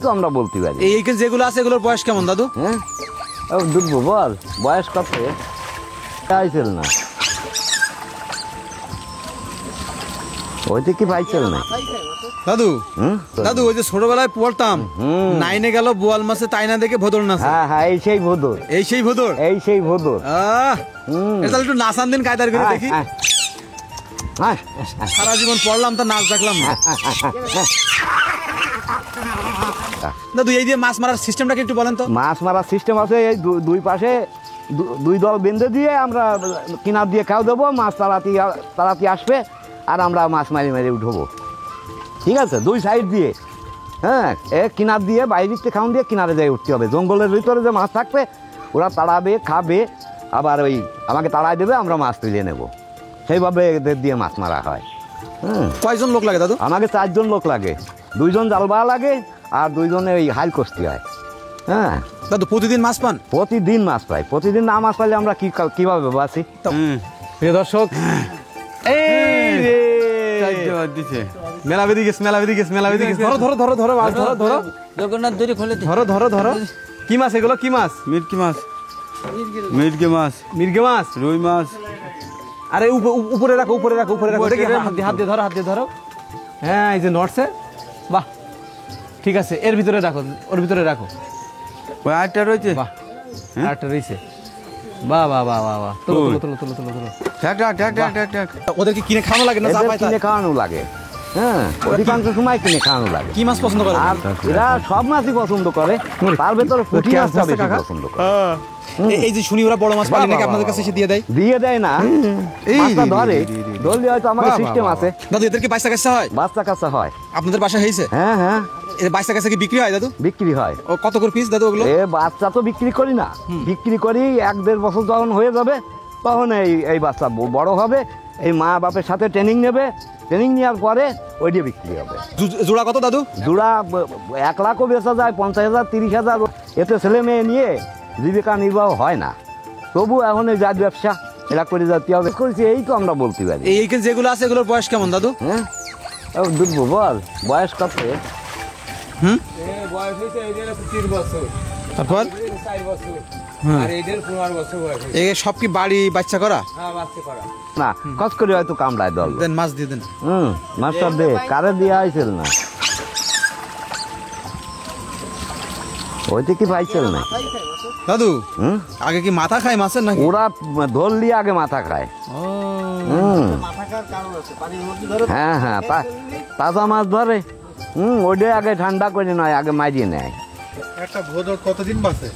তো আমরা বলতে পারি। এই যেগুলো আছে এগুলোর বয়স কেমন দাদু? হ্যাঁ দুধবো বল বয়স কত পাইছিল না ওইটা কি পাইছিল না দাদু? দাদু ওই যে ছোটবেলায় পড়তাম 9-এ গেল বোয়াল মাছে তাই না দেখে ভোদর নাচে। হ্যাঁ হ্যাঁ এই সেই ভোদর, এই সেই ভোদর, এই সেই ভোদর। তাহলে একটু নাচান দিন কায়দার করে দেখি। সারা জীবন পড়লাম তা নাচ দেখলাম না। দাদু এই দিয়ে মাছ মারার সিস্টেমটাকে একটু বলেন তো। মাছ মারার সিস্টেম আছে এই দুই পাশে দুই দল বেঁধে দিয়ে আমরা কিনার দিয়ে খাও দেবো, মাছ তাড়াতাড়ি আসবে আর আমরা মাছ মারি মারি উঠবো। ঠিক আছে, দুই সাইড দিয়ে। হ্যাঁ কিনার দিয়ে বাইরে খাওয়ান দিয়ে কিনারে যাই উঠতে হবে। জঙ্গলের ভিতরে যে মাছ থাকবে ওরা তাড়াবে খাবে, আবার ওই আমাকে তাড়াই দেবে, আমরা মাছ তুলে নেব। সেইভাবে এদের দিয়ে মাছ মারা হয়। কয়জন লোক লাগে দাদু? আমাকে 4 জন লোক লাগে, 2 জন জালবা লাগে আর 2 জনে ওই হাইল কষতে হয়। হ্যাঁ দাদু প্রতিদিন মাছ পান? প্রতিদিন মাছ পাই। প্রতিদিন না মাছ পাইলে আমরা কিভাবে বাঁচি? প্রিয় দর্শক মেলা বেরিয়ে গেছে, মেলা বেরিয়ে গেছে, মেলা বেরিয়ে গেছে। ধরো ধরো ধরো ধরো মাছ ধরো ধরো জগন্নাথ দড়ি খুলে ধরো ধরো ধরো। কি মাছ এগুলো? কি মাছ? মিরকি মাছ, মিরকি মাছ, মিরগে মাছ, রুই মাছ। আরে উপরে রাখো, উপরে রাখো, উপরে রাখো। দেখি হাত দিয়ে ধরো, হাত দিয়ে ধরো। হ্যাঁ এই যে নড়ছে, বাহ ঠিক আছে। এর ভিতরে রাখো, ওর ভিতরে রাখো। ওই আটটা রয়েছে, বাহ আটটা রয়েছে। বাহ বাহ বাহ বাহ বাহ। তুলো তুলো তুলো তুলো তুলো। ওদেরকে কিনে খাওয়ানো লাগে না? কিনে খাওয়ানো লাগে। হ্যাঁ অধিকাংশ সময় কিনে খাওয়ানো লাগে। কি মাছ পছন্দ করে? আর এরা সব মাছই পছন্দ করে, তার ভেতরে পুঁটি মাছটা বেশি পছন্দ করে। এই যে শুনি ওরা বড় মাছ পালে নাকি আপনাদের কাছে এসে দিয়ে দেয়? দিয়ে দেয় না, মাছটা ধরে ধরলে হয়তো আমাদের সিস্টেম আছে। দাদু এদেরকে বাচ্চা কাচ্চা হয়? বাচ্চা কাচ্চা হয়। আপনাদের বাসা হয়েছে? হ্যাঁ হ্যাঁ বাচ্চা কাচ্চা কি বিক্রি হয় দাদু? বিক্রি হয়। ও কত করে পিস দাদু ওগুলো? বাচ্চা তো বিক্রি করি না, বিক্রি করি 1-1.5 বছর যখন হয়ে যাবে তখন এই বাচ্চা বড় হবে, এই মা বাপের সাথে ট্রেনিং নেবে, ট্রেনিং নেওয়ার পরে ওই দিয়ে বিক্রি হবে। জোড়া কত দাদু? জোড়া 1 লাখও বেচা যায়, 50,000 30,000। এতে ছেলে মেয়ে নিয়ে জীবিকা নির্বাহ হয় না, তবু এখন এই জাত ব্যবসা এরা করে যেতে হবে করেছি, এই তো আমরা বলতে পারি। এই যেগুলো আছে এগুলোর বয়স কেমন দাদু? হ্যাঁ দুধবো বল বয়স কত? বয়স হয়েছে 3 বছর, তারপর 4 বছর, আর এদের 15 বছর বয়স। এই সব কি বাড়ি বাচ্চা করা? হ্যাঁ বাচ্চা করা না, খচ করে হয়তো কামড়ায় দল। দেন মাছ দিয়ে দেন। মাছটা দে, কারে দিয়ে আইছিল না ওইটা কি পাইছিল না দাদু? আগে কি মাথা খায় মাছের নাকি? ওরা ধরলি আগে মাথা খায়। হ্যাঁ হ্যাঁ তাজা মাছ ধরে, ওইটাই আগে ঠান্ডা করে নয়, আগে মারিয়ে নেয়। একটা ভোদর কতদিন বাঁচে?